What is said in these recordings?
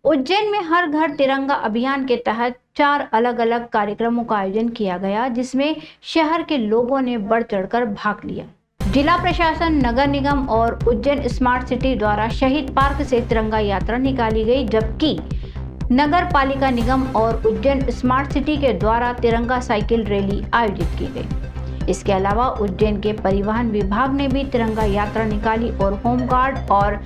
उज्जैन में हर घर तिरंगा अभियान के तहत 4 अलग-अलग कार्यक्रमों का आयोजन किया गया, जिसमें शहर के लोगों ने बढ़ चढ़कर भाग लिया। जिला प्रशासन, नगर निगम और उज्जैन स्मार्ट सिटी द्वारा शहीद पार्क से तिरंगा यात्रा निकाली गई, जबकि नगर पालिका निगम और उज्जैन स्मार्ट सिटी के द्वारा तिरंगा साइकिल रैली आयोजित की गई। इसके अलावा उज्जैन के परिवहन विभाग ने भी तिरंगा यात्रा निकाली और होमगार्ड और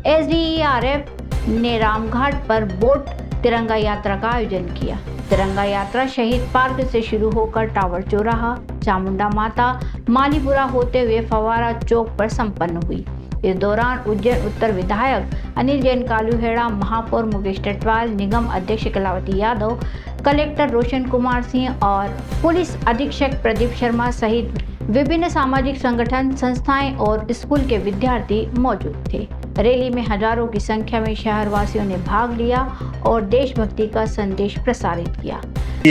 SDRF ने रामघाट पर बोट तिरंगा यात्रा का आयोजन किया। तिरंगा यात्रा शहीद पार्क से शुरू होकर टावर चौराहा, चामुंडा माता, मालीपुरा होते हुए फवारा चौक पर संपन्न हुई। इस दौरान उज्जैन उत्तर विधायक अनिल जैन कालूहेड़ा, महापौर मुकेश टेटवाल, निगम अध्यक्ष कलावती यादव, कलेक्टर रोशन कुमार सिंह और पुलिस अधीक्षक प्रदीप शर्मा सहित विभिन्न सामाजिक संगठन, संस्थाएं और स्कूल के विद्यार्थी मौजूद थे। रैली में हजारों की संख्या में शहरवासियों ने भाग लिया और देशभक्ति का संदेश प्रसारित किया।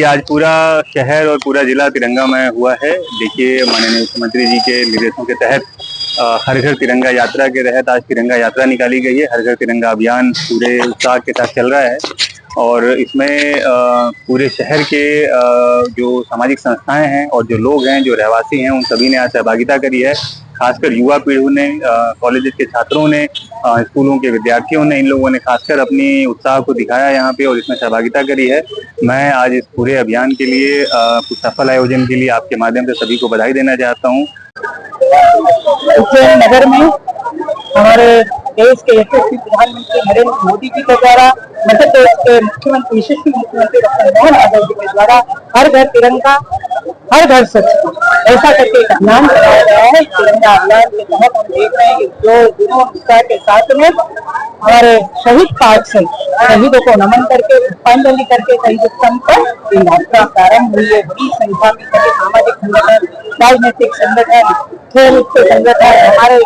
आज पूरा शहर और पूरा जिला तिरंगामय हुआ है। देखिए, माननीय मुख्यमंत्री जी के निर्देशों के तहत हर घर तिरंगा यात्रा के तहत आज तिरंगा यात्रा निकाली गई है। हर घर तिरंगा अभियान पूरे उत्साह के साथ चल रहा है और इसमें पूरे शहर के जो सामाजिक संस्थाएं हैं और जो लोग हैं, जो रहवासी हैं, उन सभी ने आज सहभागिता करी है। खासकर युवा पीढ़ी ने, कॉलेज के छात्रों ने, स्कूलों के विद्यार्थियों ने, इन लोगों ने खासकर अपनी उत्साह को दिखाया यहाँ पे और इसमें सहभागिता करी है। मैं आज इस पूरे अभियान के लिए, सफल आयोजन के लिए आपके माध्यम से सभी को बधाई देना चाहता हूँ। उज्जैन नगर में हमारे देश के यशस्वी प्रधानमंत्री नरेंद्र मोदी जी के द्वारा, मध्य प्रदेश के मुख्यमंत्री, यशस्वी मुख्यमंत्री डॉक्टर मोहन यादव जी के द्वारा हर घर तिरंगा, हर घर स्वच्छता ऐसा करके एक अभियान चलाया गया है। तिरंगा अभियान के तहत हम देख रहे हैं कि जो दिनों उत्साह के साथ में हमारे शहीद पार्क से शहीदों को नमन करके, पुष्पांजलि करके शहीद स्तंभ पर यात्रा प्रारंभ हुई है। बड़ी संख्या में सभी सामाजिक संगठन, राजनीतिक संगठन, खेल के संगठन, हमारे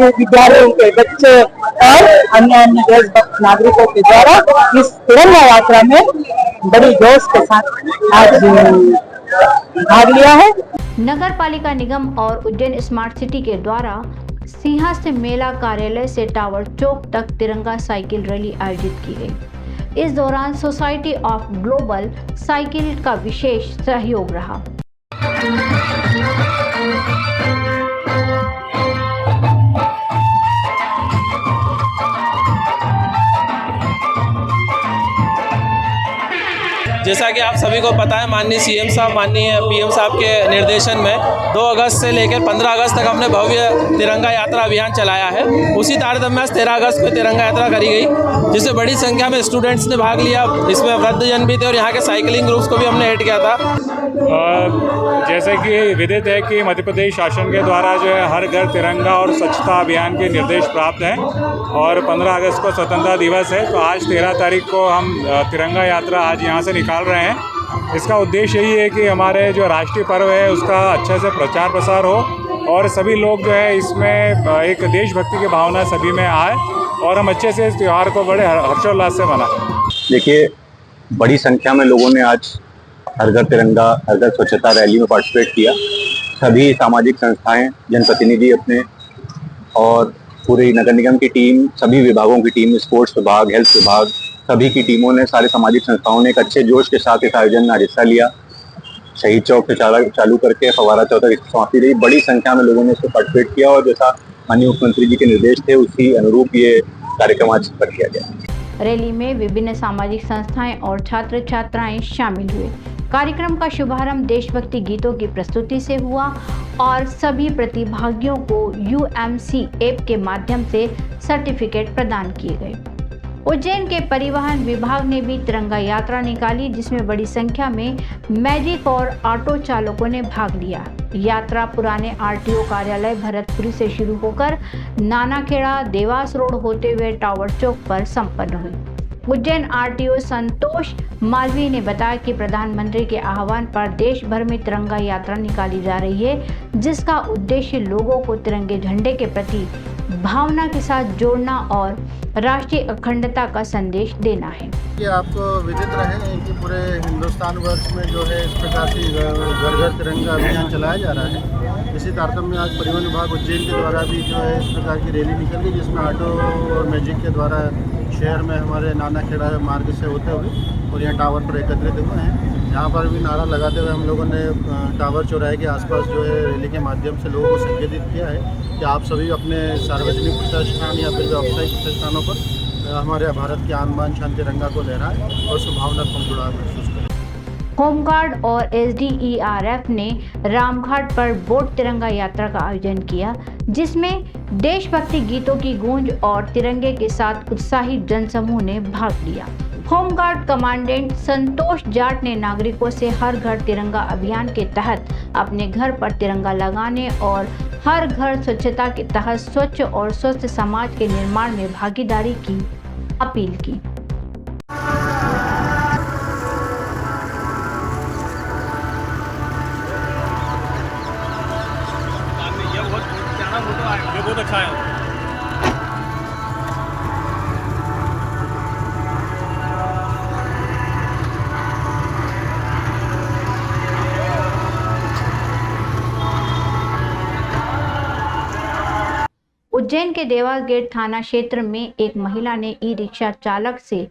विद्यालयों के बच्चे और अन्य देशभक्त नागरिकों के द्वारा इस तिरंगा यात्रा में बड़ी जोश के साथ आज भाग लिया है। नगर पालिका निगम और उज्जैन स्मार्ट सिटी के द्वारा सिंहस्थ मेला कार्यालय से टावर चौक तक तिरंगा साइकिल रैली आयोजित की गई। इस दौरान सोसाइटी ऑफ ग्लोबल साइकिल का विशेष सहयोग रहा। जैसा कि आप सभी को पता है, माननीय CM साहब, माननीय PM साहब के निर्देशन में 2 अगस्त से लेकर 15 अगस्त तक हमने भव्य तिरंगा यात्रा अभियान चलाया है। उसी तारतम्य में 13 अगस्त को तिरंगा यात्रा करी गई, जिससे बड़ी संख्या में स्टूडेंट्स ने भाग लिया। इसमें वृद्धजन भी थे और यहाँ के साइकिलिंग ग्रुप्स को भी हमने ऐड किया था। जैसे कि विदित है कि मध्य प्रदेश शासन के द्वारा जो है हर घर तिरंगा और स्वच्छता अभियान के निर्देश प्राप्त हैं और 15 अगस्त को स्वतंत्रता दिवस है, तो आज 13 तारीख को हम तिरंगा यात्रा आज यहाँ से निकाल रहे हैं। इसका उद्देश्य यही है कि हमारे जो राष्ट्रीय पर्व है उसका अच्छे से प्रचार प्रसार हो और सभी लोग जो है इसमें एक देशभक्ति की भावना सभी में आए और हम अच्छे से इस त्यौहार को बड़े हर्षोल्लास से मनाएं। देखिए, बड़ी संख्या में लोगों ने आज हर घर तिरंगा, हर घर स्वच्छता रैली में पार्टिसिपेट किया। सभी सामाजिक संस्थाएं, जनप्रतिनिधि अपने और पूरी नगर निगम की टीम, सभी विभागों की टीम, स्पोर्ट्स विभाग, हेल्थ विभाग, सभी की टीमों ने, सारे सामाजिक संस्थाओं ने एक अच्छे जोश के साथ इस आयोजन में हिस्सा लिया। शहीद चौक से चालू करके फवारा चौक तक समाप्ति रही। बड़ी संख्या में लोगों ने इसको पार्टिसिपेट किया और जैसा माननीय मुख्यमंत्री जी के निर्देश थे उसी अनुरूप ये कार्यक्रम आज कर किया गया। रैली में विभिन्न सामाजिक संस्थाएं और छात्र छात्राएं शामिल हुए। कार्यक्रम का शुभारंभ देशभक्ति गीतों की प्रस्तुति से हुआ और सभी प्रतिभागियों को UMC ऐप के माध्यम से सर्टिफिकेट प्रदान किए गए। उज्जैन के परिवहन विभाग ने भी तिरंगा यात्रा निकाली, जिसमें बड़ी संख्या में मैजिक और ऑटो चालकों ने भाग लिया। यात्रा पुराने RTO कार्यालय भरतपुरी से शुरू होकर नानाखेड़ा, देवास रोड होते हुए टावर चौक पर संपन्न हुई। उज्जैन RTO संतोष मालवीय ने बताया कि प्रधानमंत्री के आह्वान पर देश भर में तिरंगा यात्रा निकाली जा रही है, जिसका उद्देश्य लोगों को तिरंगे झंडे के प्रति भावना के साथ जोड़ना और राष्ट्रीय अखंडता का संदेश देना है। ये आपको विदित रहे कि पूरे हिंदुस्तान वर्ष में जो है इस प्रकार से घर घर तिरंगा अभियान चलाया जा रहा है। इसी तारतम्य में आज परिवहन विभाग उज्जैन के द्वारा भी जो है इस प्रकार की रैली निकल गई, जिसमें ऑटो और मैजिक के द्वारा शहर में हमारे नाना खेड़ा मार्ग से होते हुए और यहाँ टावर पर एकत्रित हुए हैं। यहाँ पर भी नारा लगाते हुए हम लोगों ने टावर चौराहे के आसपास जो है रैली के माध्यम से लोगों को संकेतित किया है कि आप सभी अपने सार्वजनिक प्रतिष्ठान या फिर व्यावसायिक प्रतिष्ठानों पर हमारे भारत की आन बान शान तिरंगा को लहराएं और सुभावनात्मक जुड़ाव महसूस करें। होमगार्ड और SDERF ने रामघाट पर बोट तिरंगा यात्रा का आयोजन किया, जिसमें देशभक्ति गीतों की गूंज और तिरंगे के साथ उत्साहित जनसमूह ने भाग लिया। होमगार्ड कमांडेंट संतोष जाट ने नागरिकों से हर घर तिरंगा अभियान के तहत अपने घर पर तिरंगा लगाने और हर घर स्वच्छता के तहत स्वच्छ और स्वस्थ समाज के निर्माण में भागीदारी की अपील की। ये बहुत अच्छा है। उज्जैन के देवास गेट थाना क्षेत्र में एक महिला ने ई-रिक्शा चालक से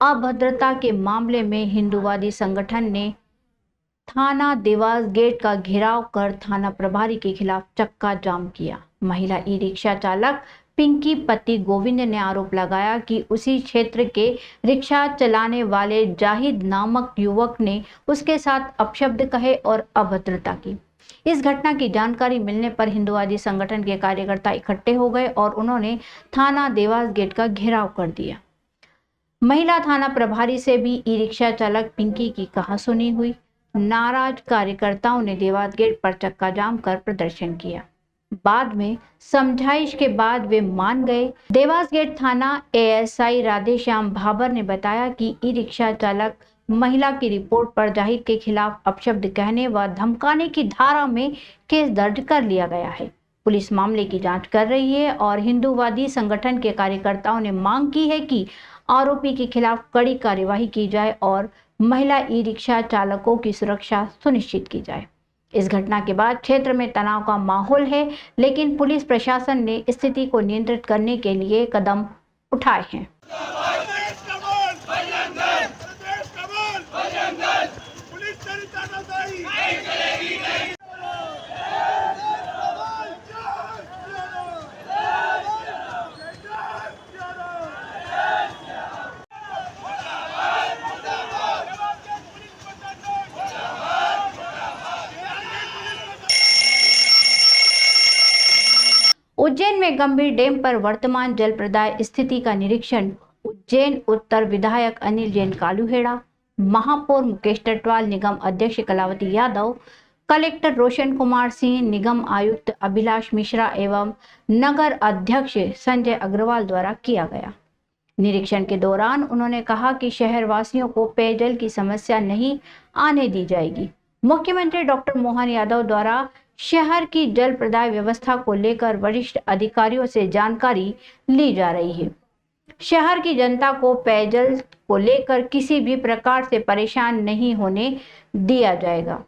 अभद्रता के मामले में हिंदूवादी संगठन ने थाना देवास गेट का घेराव कर थाना प्रभारी के खिलाफ चक्का जाम किया। महिला ई-रिक्शा चालक पिंकी पति गोविंद ने आरोप लगाया कि उसी क्षेत्र के रिक्शा चलाने वाले जाहिद नामक युवक ने उसके साथ अपशब्द कहे और अभद्रता की। इस घटना की जानकारी मिलने पर हिंदूवादी संगठन के कार्यकर्ता इकट्ठे हो गए और उन्होंने थाना देवास गेट का घेराव कर दिया। महिला थाना प्रभारी से भी ई-रिक्शा चालक पिंकी की कहासुनी हुई। नाराज कार्यकर्ताओं ने देवास गेट पर चक्का जाम कर प्रदर्शन किया। बाद में समझाइश के बाद वे मान गए। देवास गेट थाना ASI राधेश्याम भाबर ने बताया कि ई-रिक्शा चालक महिला की रिपोर्ट पर जाहिद के खिलाफ अपशब्द कहने व धमकाने की धारा में केस दर्ज कर लिया गया है। पुलिस मामले की जांच कर रही है और हिंदूवादी संगठन के कार्यकर्ताओं ने मांग की है कि आरोपी के खिलाफ कड़ी कार्यवाही की जाए और महिला ई-रिक्शा चालकों की सुरक्षा सुनिश्चित की जाए। इस घटना के बाद क्षेत्र में तनाव का माहौल है, लेकिन पुलिस प्रशासन ने स्थिति को नियंत्रित करने के लिए कदम उठाए हैं। उज्जैन में गंभीर डैम पर वर्तमान जल प्रदाय स्थिति का निरीक्षण उज्जैन उत्तर विधायक अनिल जैन कालूहेड़ा, महापौर मुकेश टटवाल, निगम अध्यक्ष कलावती यादव, कलेक्टर रोशन कुमार सिंह, निगम आयुक्त अभिलाष मिश्रा एवं नगर अध्यक्ष संजय अग्रवाल द्वारा किया गया। निरीक्षण के दौरान उन्होंने कहा कि शहर वासियों को पेयजल की समस्या नहीं आने दी जाएगी। मुख्यमंत्री डॉक्टर मोहन यादव द्वारा शहर की जल प्रदाय व्यवस्था को लेकर वरिष्ठ अधिकारियों से जानकारी ली जा रही है। शहर की जनता को पेयजल को लेकर किसी भी प्रकार से परेशान नहीं होने दिया जाएगा।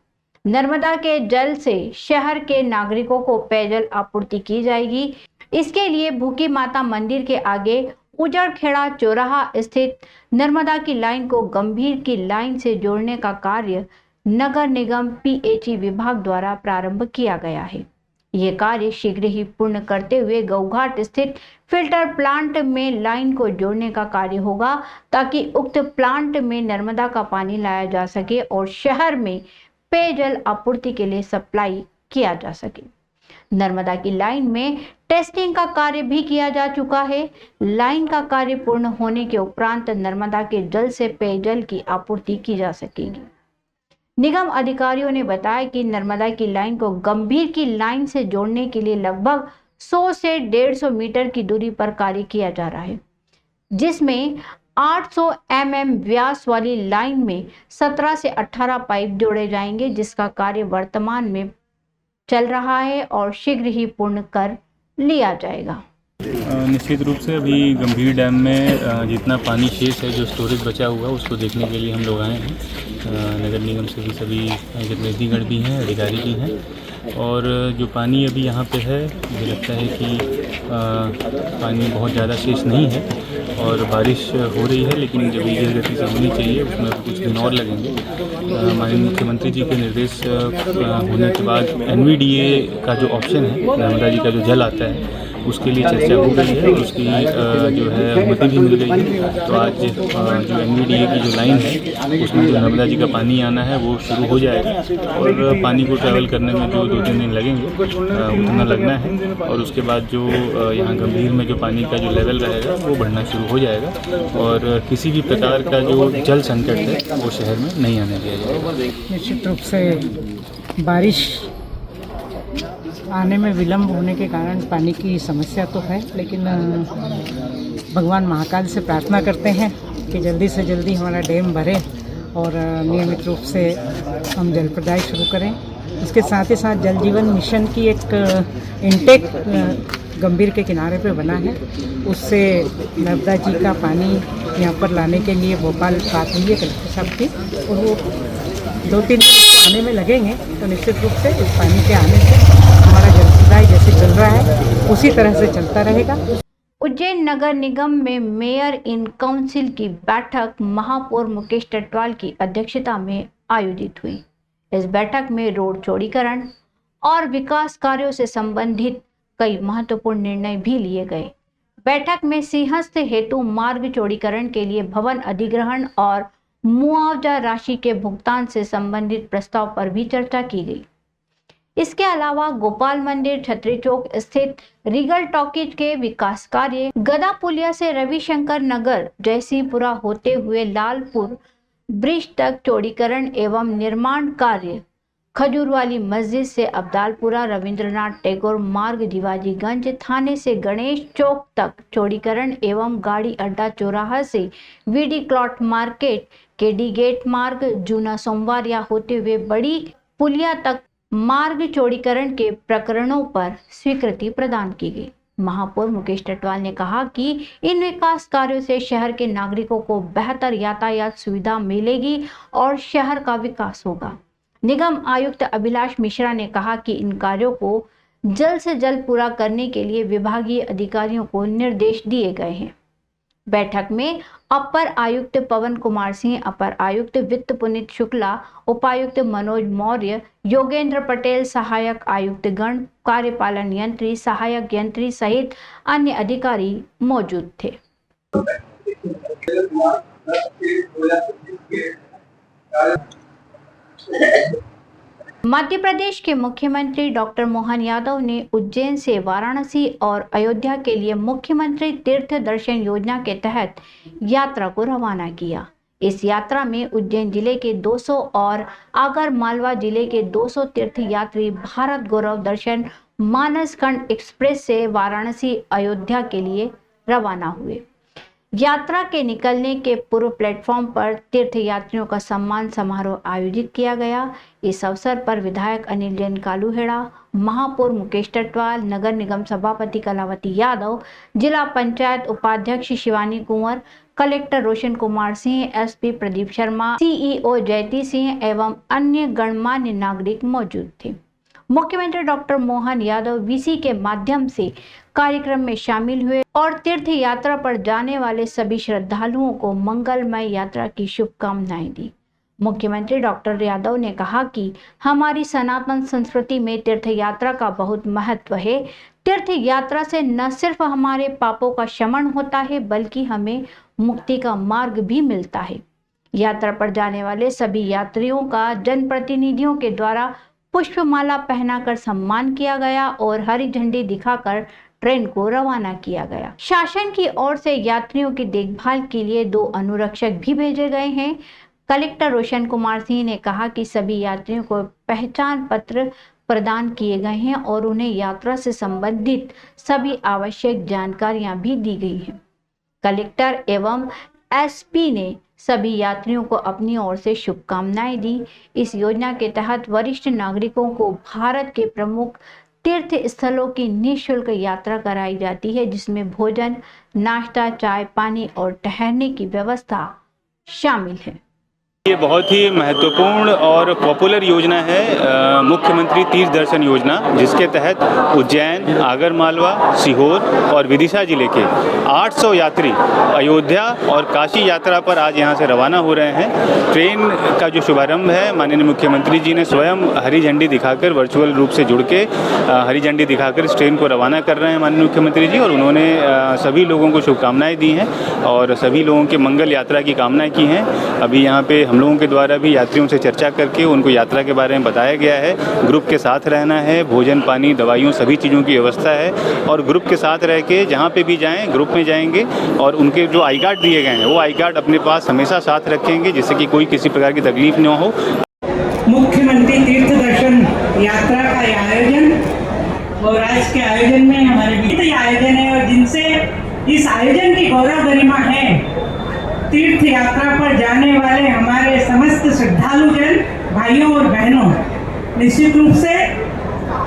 नर्मदा के जल से शहर के नागरिकों को पेयजल आपूर्ति की जाएगी। इसके लिए भूखी माता मंदिर के आगे उजड़खेड़ा चौराहा स्थित नर्मदा की लाइन को गंभीर की लाइन से जोड़ने का कार्य नगर निगम PHE विभाग द्वारा प्रारंभ किया गया है। ये कार्य शीघ्र ही पूर्ण करते हुए गौघाट स्थित फिल्टर प्लांट में लाइन को जोड़ने का कार्य होगा, ताकि उक्त प्लांट में नर्मदा का पानी लाया जा सके और शहर में पेयजल आपूर्ति के लिए सप्लाई किया जा सके। नर्मदा की लाइन में टेस्टिंग का कार्य भी किया जा चुका है। लाइन का कार्य पूर्ण होने के उपरांत नर्मदा के जल से पेयजल की आपूर्ति की जा सकेगी। निगम अधिकारियों ने बताया कि नर्मदा की लाइन को गंभीर की लाइन से जोड़ने के लिए लगभग 100 से 150 मीटर की दूरी पर कार्य किया जा रहा है, जिसमें 800 mm व्यास वाली लाइन में 17 से 18 पाइप जोड़े जाएंगे, जिसका कार्य वर्तमान में चल रहा है और शीघ्र ही पूर्ण कर लिया जाएगा। निश्चित रूप से अभी गंभीर डैम में जितना पानी शेष है, जो स्टोरेज बचा हुआ है, उसको देखने के लिए हम लोग आए हैं। नगर निगम से भी सभी प्रतिनिधिगण भी हैं, अधिकारी भी हैं और जो पानी अभी यहाँ पे है मुझे लगता है कि पानी बहुत ज़्यादा शेष नहीं है और बारिश हो रही है, लेकिन जब तेज़ गति से होनी चाहिए उसमें कुछ दिन और लगेंगे। माननीय मुख्यमंत्री जी के निर्देश होने के बाद NVDA का जो ऑप्शन है, नर्मदा जी का जो जल आता है, उसके लिए चर्चा हो गई है और उसकी जो है अनुमति भी मिल गई है। तो आज जो NVDA की जो लाइन है उसमें जो नर्मदा जी का पानी आना है वो शुरू हो जाएगा और पानी को ट्रैवल करने में जो 2-3 दिन लगेंगे उतना लगना है और उसके बाद जो यहाँ गंभीर में जो पानी का जो लेवल रहेगा वो बढ़ना शुरू हो जाएगा और किसी भी प्रकार का जो जल संकट है वो शहर में नहीं आने दिया जाएगा। निश्चित रूप से बारिश आने में विलम्ब होने के कारण पानी की समस्या तो है, लेकिन भगवान महाकाल से प्रार्थना करते हैं कि जल्दी से जल्दी हमारा डैम भरे और नियमित रूप से हम जल प्रदाय शुरू करें। इसके साथ ही साथ जल जीवन मिशन की एक इंटेक गंभीर के किनारे पे बना है, उससे नर्मदा जी का पानी यहाँ पर लाने के लिए भोपाल बात हुई है कलेक्टर साहब की और वो 2-3 दिन आने में लगेंगे। तो निश्चित रूप से इस पानी के आने से हमारा जल सप्लाई जैसे चल रहा है उसी तरह से चलता रहेगा। उज्जैन नगर निगम में मेयर इन काउंसिल की बैठक महापौर मुकेश टटवाल की अध्यक्षता में आयोजित हुई। इस बैठक में रोड चौड़ीकरण और विकास कार्यों से संबंधित कई महत्वपूर्ण निर्णय भी लिए गए। बैठक में सिंहस्थ हेतु मार्ग चौड़ीकरण के लिए भवन अधिग्रहण और मुआवजा राशि के भुगतान से संबंधित प्रस्ताव पर भी चर्चा की गई। इसके अलावा गोपाल मंदिर, छतरी चौक स्थित रीगल टॉकीज के विकास कार्य, गदा पुलिया से रविशंकर नगर, जयसिंहपुरा होते हुए लालपुर ब्रिज तक चौड़ीकरण एवं निर्माण कार्य, खजूरवाली मस्जिद से अब्दालपुरा रविंद्रनाथ टैगोर मार्ग, शिवाजीगंज थाने से गणेश चौक तक चौड़ीकरण एवं गाड़ी अड्डा चौराहा से VD cloth market, KD gate मार्ग, जूना सोमवारिया होते हुए बड़ी पुलिया तक मार्ग चौड़ीकरण के प्रकरणों पर स्वीकृति प्रदान की गई। महापौर मुकेश टटवाल ने कहा कि इन विकास कार्यों से शहर के नागरिकों को बेहतर यातायात सुविधा मिलेगी और शहर का विकास होगा। निगम आयुक्त अभिलाष मिश्रा ने कहा कि इन कार्यों को जल्द से जल्द पूरा करने के लिए विभागीय अधिकारियों को निर्देश दिए गए हैं। बैठक में अपर आयुक्त पवन कुमार सिंह, अपर आयुक्त वित्त पुनीत शुक्ला, उपायुक्त मनोज मौर्य, योगेंद्र पटेल, सहायक आयुक्त गण, कार्यपालन यंत्री, सहायक यंत्री सहित अन्य अधिकारी मौजूद थे। मध्य प्रदेश के मुख्यमंत्री डॉक्टर मोहन यादव ने उज्जैन से वाराणसी और अयोध्या के लिए मुख्यमंत्री तीर्थ दर्शन योजना के तहत यात्रा को रवाना किया। इस यात्रा में उज्जैन जिले के 200 और आगर मालवा जिले के 200 तीर्थ यात्री भारत गौरव दर्शन मानसखंड एक्सप्रेस से वाराणसी अयोध्या के लिए रवाना हुए। यात्रा के निकलने के पूर्व प्लेटफॉर्म पर तीर्थ यात्रियों का सम्मान समारोह आयोजित किया गया। इस अवसर पर विधायक अनिल जैन कालूहेड़ा, महापौर मुकेश टटवाल, नगर निगम सभापति कलावती यादव, जिला पंचायत उपाध्यक्ष शिवानी कुंवर, collector Roshan Kumar Singh, SP Pradeep Sharma, CEO जयती सिंह एवं अन्य गणमान्य नागरिक मौजूद थे। मुख्यमंत्री डॉक्टर मोहन यादव वीसी के माध्यम से कार्यक्रम में शामिल हुए और तीर्थ यात्रा पर जाने वाले सभी श्रद्धालुओं को मंगलमय यात्रा की शुभकामनाएं दी। मुख्यमंत्री डॉक्टर यादव ने कहा कि हमारी सनातन संस्कृति में तीर्थ यात्रा का बहुत महत्व है। तीर्थ यात्रा से न सिर्फ हमारे पापों का शमन होता है बल्कि हमें मुक्ति का मार्ग भी मिलता है। यात्रा पर जाने वाले सभी यात्रियों का जनप्रतिनिधियों के द्वारा पुष्पमाला पहनाकर सम्मान किया गया और हरी झंडी दिखाकर ट्रेन को रवाना किया गया। शासन की ओर से यात्रियों की देखभाल के लिए 2 अनुरक्षक भी भेजे गए हैं। कलेक्टर रोशन कुमार सिंह ने कहा कि सभी यात्रियों को पहचान पत्र प्रदान किए गए हैं और उन्हें यात्रा से संबंधित सभी आवश्यक जानकारियां भी दी गई हैं। कलेक्टर एवं एसपी ने सभी यात्रियों को अपनी ओर से शुभकामनाएं दी। इस योजना के तहत वरिष्ठ नागरिकों को भारत के प्रमुख तीर्थ स्थलों की निःशुल्क यात्रा कराई जाती है, जिसमें भोजन, नाश्ता, चाय, पानी और ठहरने की व्यवस्था शामिल है। ये बहुत ही महत्वपूर्ण और पॉपुलर योजना है मुख्यमंत्री तीर्थ दर्शन योजना, जिसके तहत उज्जैन, आगरमालवा, सीहोर और विदिशा जिले के 800 यात्री अयोध्या और काशी यात्रा पर आज यहाँ से रवाना हो रहे हैं। ट्रेन का जो शुभारंभ है माननीय मुख्यमंत्री जी ने स्वयं हरी झंडी दिखाकर, वर्चुअल रूप से जुड़ के हरी झंडी दिखाकर इस ट्रेन को रवाना कर रहे हैं माननीय मुख्यमंत्री जी, और उन्होंने सभी लोगों को शुभकामनाएँ दी हैं और सभी लोगों के मंगल यात्रा की कामनाएँ की हैं। अभी यहाँ पे हम लोगों के द्वारा भी यात्रियों से चर्चा करके उनको यात्रा के बारे में बताया गया है। ग्रुप के साथ रहना है, भोजन पानी दवाइयों सभी चीज़ों की व्यवस्था है, और ग्रुप के साथ रह के जहाँ पे भी जाएं ग्रुप में जाएंगे, और उनके जो आई कार्ड दिए गए हैं वो आई कार्ड अपने पास हमेशा साथ रखेंगे, जिससे कि कोई किसी प्रकार की तकलीफ न हो। मुख्यमंत्री तीर्थ दर्शन यात्रा का आयोजन, और आज के आयोजन में हमारे बीते आयोजन है, और जिनसे इस आयोजन की गौरव गरिमा है। तीर्थ यात्रा पर जाने वाले हमारे समस्त श्रद्धालुजन भाइयों और बहनों, निश्चित रूप से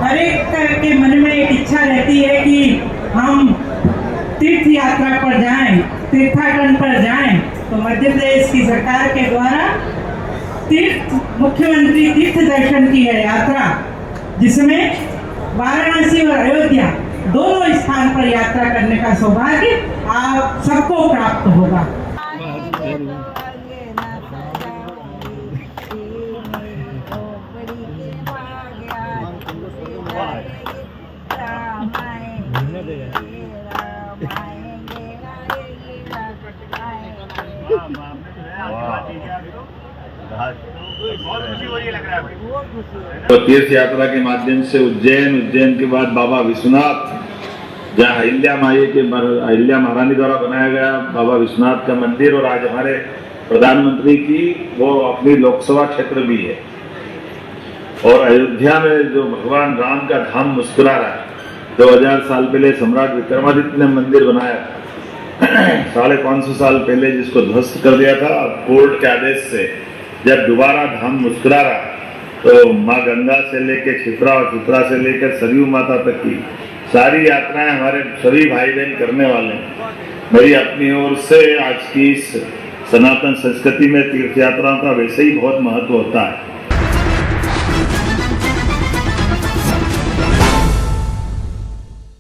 हर एक के मन में एक इच्छा रहती है कि हम तीर्थ यात्रा पर जाएं, तीर्थाटन पर जाएं। तो मध्य प्रदेश की सरकार के द्वारा मुख्यमंत्री तीर्थ दर्शन की है यात्रा, जिसमें वाराणसी और अयोध्या दोनों स्थान पर यात्रा करने का सौभाग्य आप सबको प्राप्त होगा। तो तीर्थ यात्रा के माध्यम से उज्जैन के बाद बाबा विश्वनाथ, जहाँ अहिल्या महारानी द्वारा बनाया गया बाबा विश्वनाथ का मंदिर, और आज हमारे प्रधानमंत्री की वो अपनी लोकसभा क्षेत्र भी है। और अयोध्या में जो भगवान राम का धाम मुस्कुरा रहा है, 2000 साल पहले सम्राट विक्रमादित्य ने मंदिर बनाया, 550 साल पहले जिसको ध्वस्त कर दिया था, कोर्ट के आदेश से जब दोबारा धाम मुस्कुरा रहा, तो माँ गंगा से लेकर क्षिप्रा और क्षिप्रा से लेकर सरयू माता तक की सारी यात्राएं हमारे सभी भाई बहन करने वाले हैं। मेरी अपनी ओर से आज की इस सनातन संस्कृति में तीर्थ यात्राओं का वैसे ही बहुत महत्व होता है।